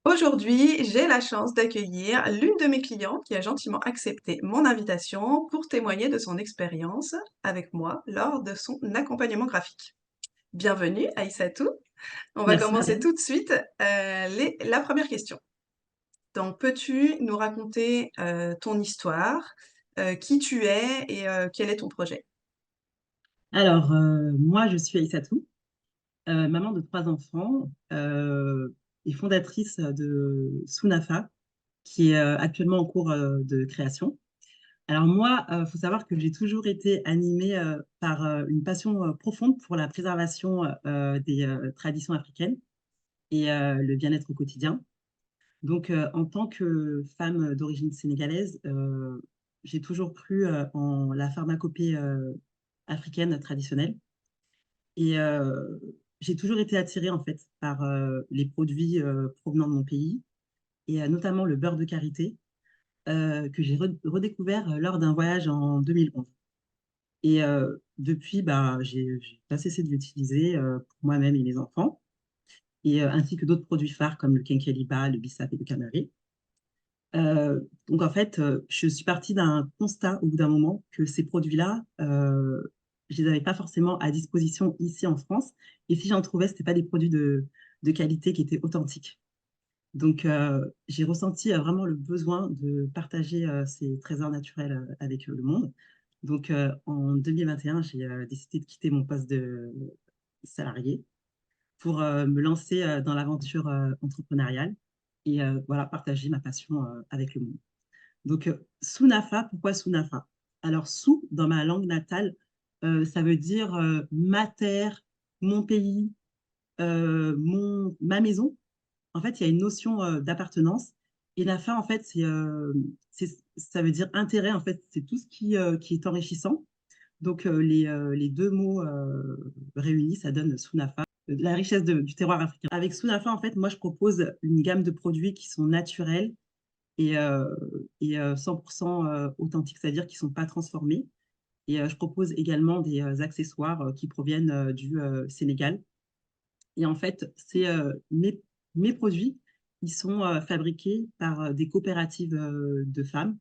Aujourd'hui, j'ai la chance d'accueillir l'une de mes clientes qui a gentiment accepté mon invitation pour témoigner de son expérience avec moi lors de son accompagnement graphique. Bienvenue, Aïssatou. On va Merci commencer Marianne. tout de suite la première question. Donc, peux-tu nous raconter ton histoire, qui tu es et quel est ton projet? Alors, moi, je suis Aïssatou, maman de trois enfants et fondatrice de Sunafa, qui est actuellement en cours de création. Alors moi, il faut savoir que j'ai toujours été animée par une passion profonde pour la préservation des traditions africaines et le bien-être au quotidien. Donc, en tant que femme d'origine sénégalaise, j'ai toujours cru en la pharmacopée africaine traditionnelle. Et j'ai toujours été attirée en fait par les produits provenant de mon pays et notamment le beurre de karité que j'ai redécouvert lors d'un voyage en 2011. Et depuis, bah, j'ai pas cessé de l'utiliser pour moi-même et mes enfants, et ainsi que d'autres produits phares comme le kenkeliba, le bissap et le canari. Donc en fait, je suis partie d'un constat au bout d'un moment que ces produits-là, je les avais pas forcément à disposition ici en France. Et si j'en trouvais, c'était pas des produits de qualité qui étaient authentiques. Donc j'ai ressenti vraiment le besoin de partager ces trésors naturels avec le monde. Donc en 2021, j'ai décidé de quitter mon poste de salarié pour me lancer dans l'aventure entrepreneuriale et voilà, partager ma passion avec le monde. Donc, Sunafa, pourquoi Sunafa? Alors, Sou, dans ma langue natale, ça veut dire ma terre, mon pays, ma maison. En fait, il y a une notion d'appartenance. Et Nafa, en fait, ça veut dire intérêt. En fait, c'est tout ce qui est enrichissant. Donc, les deux mots réunis, ça donne Sunafa, la richesse du terroir africain. Avec Sunafa, en fait, moi, je propose une gamme de produits qui sont naturels et, 100% authentiques, c'est-à-dire qui ne sont pas transformés. Et je propose également des accessoires qui proviennent du Sénégal. Et en fait, mes produits, ils sont fabriqués par des coopératives de femmes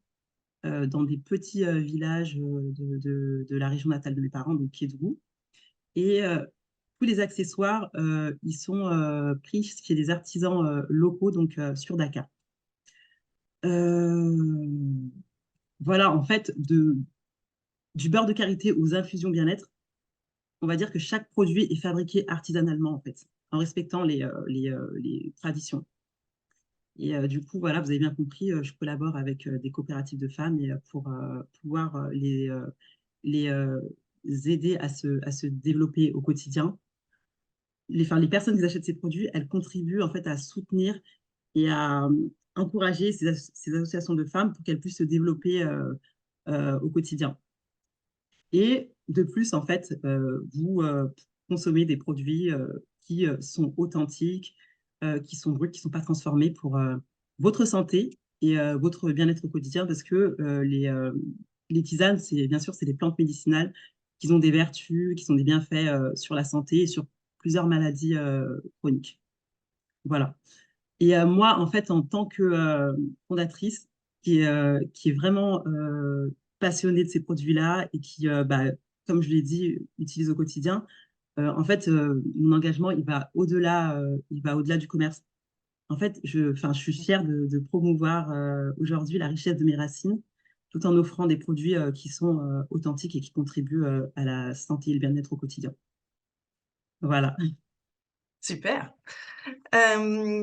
dans des petits villages de la région natale de mes parents, donc Kédougou. Et tous les accessoires, ils sont pris chez des artisans locaux, donc sur Dakar. Euh, voilà, en fait, du beurre de karité aux infusions bien-être, on va dire que chaque produit est fabriqué artisanalement, en fait, en respectant les traditions. Et du coup, voilà, vous avez bien compris, je collabore avec des coopératives de femmes et, pour pouvoir les aider à se développer au quotidien. Les personnes qui achètent ces produits, elles contribuent en fait à soutenir et à encourager ces associations de femmes pour qu'elles puissent se développer au quotidien. Et de plus, en fait, vous consommez des produits qui sont authentiques, qui sont bruts, qui ne sont pas transformés pour votre santé et votre bien-être au quotidien, parce que les tisanes, bien sûr, c'est des plantes médicinales qui ont des vertus, qui ont des bienfaits sur la santé et sur plusieurs maladies chroniques. Voilà. Et moi, en fait, en tant que fondatrice, qui est vraiment passionnée de ces produits-là et qui, bah, comme je l'ai dit, utilise au quotidien, en fait, mon engagement, il va au-delà du commerce. En fait, enfin, je suis fière de promouvoir aujourd'hui la richesse de mes racines, tout en offrant des produits qui sont authentiques et qui contribuent à la santé et le bien-être au quotidien. Voilà. Super.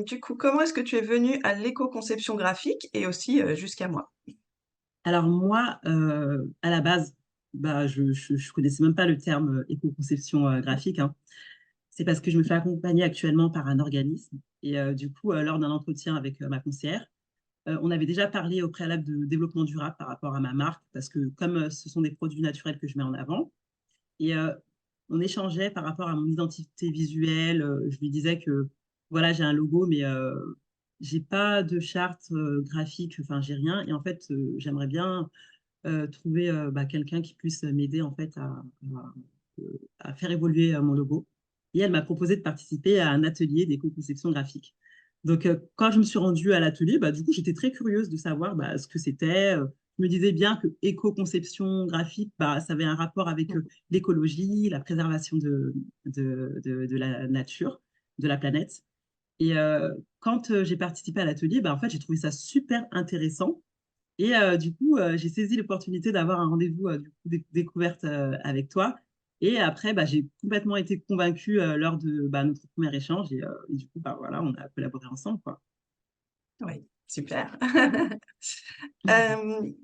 Du coup, comment est-ce que tu es venue à l'éco-conception graphique et aussi jusqu'à moi? Alors moi, à la base, bah, je connaissais même pas le terme éco-conception graphique, hein. C'est parce que je me fais accompagner actuellement par un organisme. Et du coup, lors d'un entretien avec ma conseillère, on avait déjà parlé au préalable de développement durable par rapport à ma marque, parce que comme ce sont des produits naturels que je mets en avant, et on échangeait par rapport à mon identité visuelle. Je lui disais que voilà, j'ai un logo, mais j'ai pas de charte graphique, enfin, j'ai rien. Et en fait, j'aimerais bien trouver bah, quelqu'un qui puisse m'aider en fait à faire évoluer mon logo. Et elle m'a proposé de participer à un atelier d'éco-conception graphique. Donc, quand je me suis rendue à l'atelier, bah, du coup, j'étais très curieuse de savoir bah, ce que c'était. Je me disais bien que éco-conception graphique, bah, ça avait un rapport avec l'écologie, la préservation de la nature, de la planète. Et quand j'ai participé à l'atelier, bah, en fait, j'ai trouvé ça super intéressant. Et du coup, j'ai saisi l'opportunité d'avoir un rendez-vous du coup, découverte avec toi. Et après, bah, j'ai complètement été convaincue lors de bah, notre premier échange. Et du coup, bah, voilà, on a collaboré ensemble, quoi. Oui, super.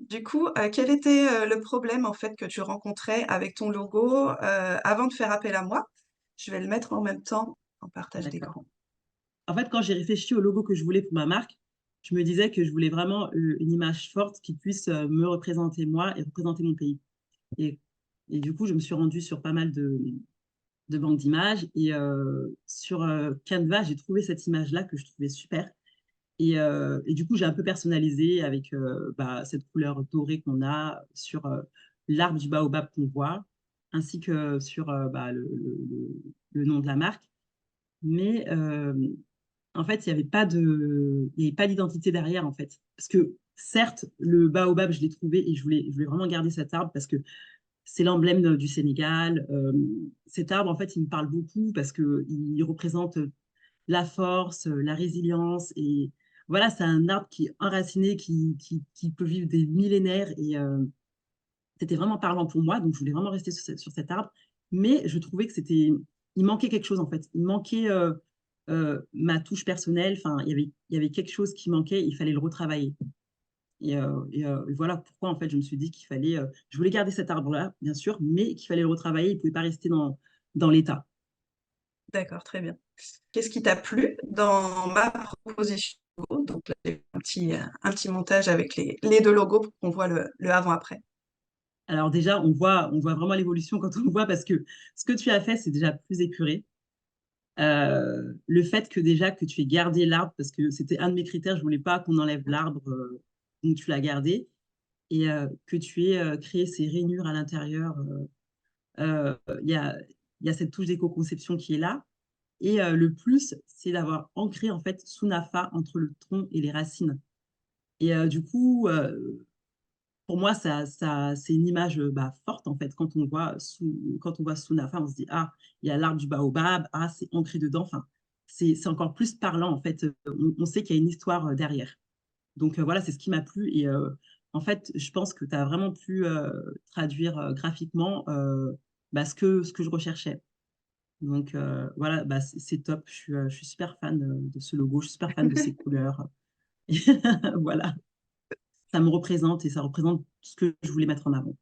Du coup, quel était, le problème, en fait, que tu rencontrais avec ton logo, avant de faire appel à moi? Je vais le mettre en même temps en partage D'accord. d'écran. En fait, quand j'ai réfléchi au logo que je voulais pour ma marque, je me disais que je voulais vraiment une image forte qui puisse me représenter moi et représenter mon pays. Et, et du coup, je me suis rendue sur pas mal de banques d'images. Et sur Canva, j'ai trouvé cette image-là que je trouvais super. Et du coup, j'ai un peu personnalisé avec bah, cette couleur dorée qu'on a sur l'arbre du baobab qu'on voit, ainsi que sur bah, le nom de la marque. Mais en fait, il y avait pas d'identité derrière, en fait. Parce que certes, le baobab, je l'ai trouvé et je voulais vraiment garder cet arbre parce que c'est l'emblème du Sénégal. Cet arbre, en fait, il me parle beaucoup parce qu'il représente la force, la résilience. Et voilà, c'est un arbre qui est enraciné, qui peut vivre des millénaires. Et c'était vraiment parlant pour moi. Donc, je voulais vraiment rester sur cet arbre. Mais je trouvais que il manquait quelque chose, en fait. Il manquait ma touche personnelle. Enfin, il y avait quelque chose qui manquait. Il fallait le retravailler. Et voilà pourquoi, en fait, je me suis dit qu'il fallait. Je voulais garder cet arbre-là, bien sûr, mais qu'il fallait le retravailler. Il ne pouvait pas rester dans l'état. D'accord, très bien. Qu'est-ce qui t'a plu dans ma proposition de logo? Donc là, j'ai un petit montage avec les 2 logos pour qu'on voit le avant-après. Alors déjà, on voit vraiment l'évolution quand on le voit parce que ce que tu as fait, c'est déjà plus épuré. Le fait que déjà que tu aies gardé l'arbre, parce que c'était un de mes critères, je voulais pas qu'on enlève l'arbre, donc tu l'as gardé, et que tu aies créé ces rainures à l'intérieur. Il y a, il y a cette touche d'éco-conception qui est là. Et le plus, c'est d'avoir ancré en fait Sunafa entre le tronc et les racines. Et du coup, pour moi, c'est une image bah, forte, en fait. Quand on voit Sunafa, on se dit, ah, il y a l'arbre du baobab, ah, c'est ancré dedans. Enfin, c'est encore plus parlant, en fait. On sait qu'il y a une histoire derrière. Donc, voilà, c'est ce qui m'a plu. Et en fait, je pense que tu as vraiment pu traduire graphiquement bah, ce que je recherchais. Donc, voilà, bah, c'est top. Je suis super fan de ce logo. Je suis super fan de ces couleurs. Voilà, ça me représente et ça représente ce que je voulais mettre en avant.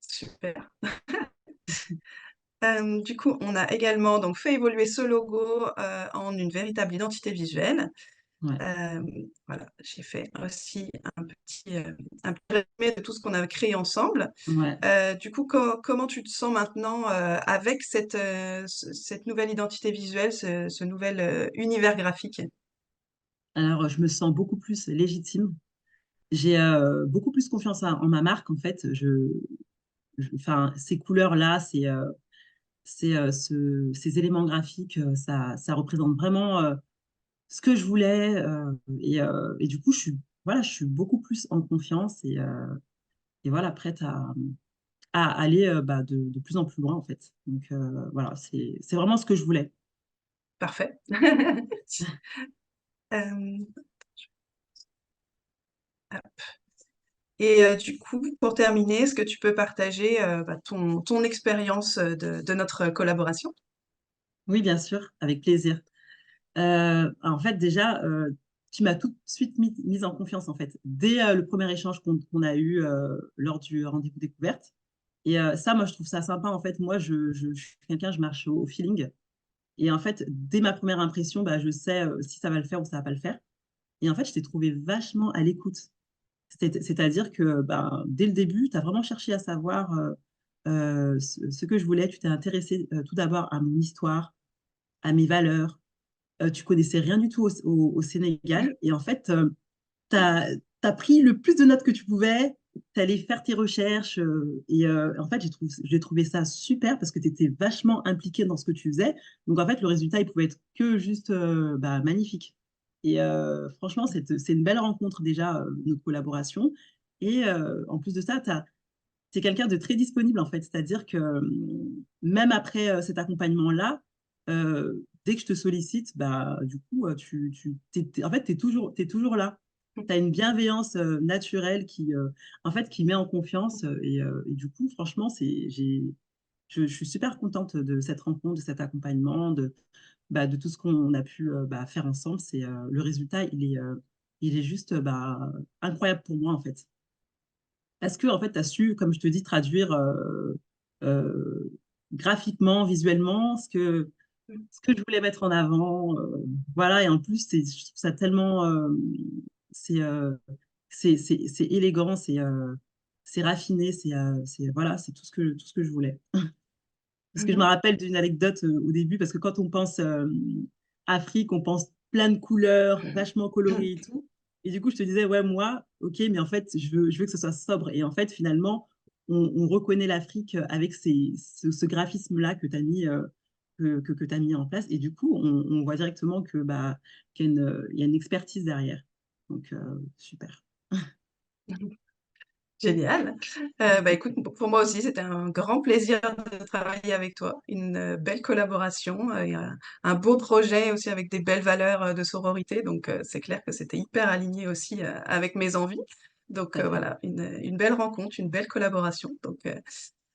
Super. Du coup, on a également donc fait évoluer ce logo, en une véritable identité visuelle. Ouais. Voilà, j'ai fait aussi un petit résumé de tout ce qu'on a créé ensemble. Ouais. Du coup, comment tu te sens maintenant, avec cette nouvelle identité visuelle, ce nouvel, univers graphique? Alors, je me sens beaucoup plus légitime. J'ai beaucoup plus confiance en ma marque, en fait. Enfin, ces couleurs-là, ces éléments graphiques, ça représente vraiment ce que je voulais. Et du coup, voilà, je suis beaucoup plus en confiance et voilà, prête à aller bah, de plus en plus loin, en fait. Donc, voilà, c'est vraiment ce que je voulais. Parfait. Hem, et du coup, pour terminer, est-ce que tu peux partager, bah, ton expérience, de notre collaboration? Oui, bien sûr, avec plaisir. En fait, déjà, tu m'as tout de suite mise en confiance, en fait, dès le premier échange qu'on a eu lors du rendez-vous découverte. Et ça, moi, je trouve ça sympa. En fait, moi, je suis quelqu'un, je marche au feeling. Et en fait, dès ma première impression, bah, je sais si ça va le faire ou ça va pas le faire. Et en fait, je t'ai trouvé vachement à l'écoute. C'est-à-dire que bah, dès le début, tu as vraiment cherché à savoir ce que je voulais. Tu t'es intéressé tout d'abord à mon histoire, à mes valeurs. Tu connaissais rien du tout au Sénégal. Et en fait, tu as pris le plus de notes que tu pouvais. tu allais faire tes recherches et en fait, j'ai trouvé ça super parce que tu étais vachement impliqué dans ce que tu faisais. Donc, en fait, le résultat, il pouvait être que juste bah, magnifique. Et franchement, c'est une belle rencontre déjà, notre collaboration. Et en plus de ça, tu es quelqu'un de très disponible, en fait. C'est-à-dire que même après cet accompagnement-là, dès que je te sollicite, bah, du coup, en fait, t'es toujours là. Tu as une bienveillance naturelle en fait, qui met en confiance. Et du coup, franchement, je suis super contente de cette rencontre, de cet accompagnement, bah, de tout ce qu'on a pu bah, faire ensemble. Le résultat, il est juste bah, incroyable pour moi, en fait. Est-ce que, en fait, tu as su, comme je te dis, traduire euh, graphiquement, visuellement ce que je voulais mettre en avant? Voilà, et en plus, je trouve ça tellement. C'est c'est élégant, c'est raffiné, voilà, c'est tout ce que je voulais. Parce que je me Mhm. rappelle d'une anecdote au début, parce que quand on pense Afrique, on pense plein de couleurs, vachement colorées et tout. Et du coup, je te disais, ouais, moi, ok, mais en fait, je veux que ce soit sobre. Et en fait, finalement, on reconnaît l'Afrique avec ce graphisme-là que tu as mis, t'as mis en place. Et du coup, on voit directement bah, il y a une expertise derrière. Donc, super. Génial. Bah, écoute, pour moi aussi, c'était un grand plaisir de travailler avec toi. Une belle collaboration et un beau projet aussi avec des belles valeurs de sororité. Donc, c'est clair que c'était hyper aligné aussi avec mes envies. Donc, Tout à fait. voilà, une belle rencontre, une belle collaboration.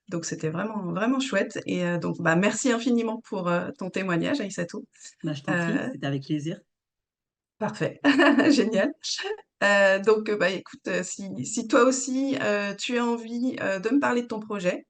Donc c'était vraiment, vraiment chouette. Et donc, bah, merci infiniment pour ton témoignage, Aïssatou. Bah, je t'en prie, Euh, c'était avec plaisir. Parfait, génial. Donc, bah, écoute, si toi aussi tu as envie de me parler de ton projet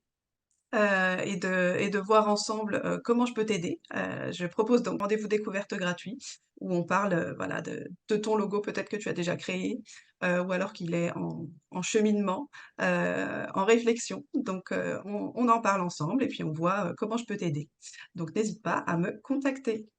et de voir ensemble comment je peux t'aider, je propose donc un rendez-vous découverte gratuit où on parle voilà, de ton logo peut-être que tu as déjà créé ou alors qu'il est en cheminement, en réflexion. Donc, on en parle ensemble et puis on voit comment je peux t'aider. Donc, n'hésite pas à me contacter.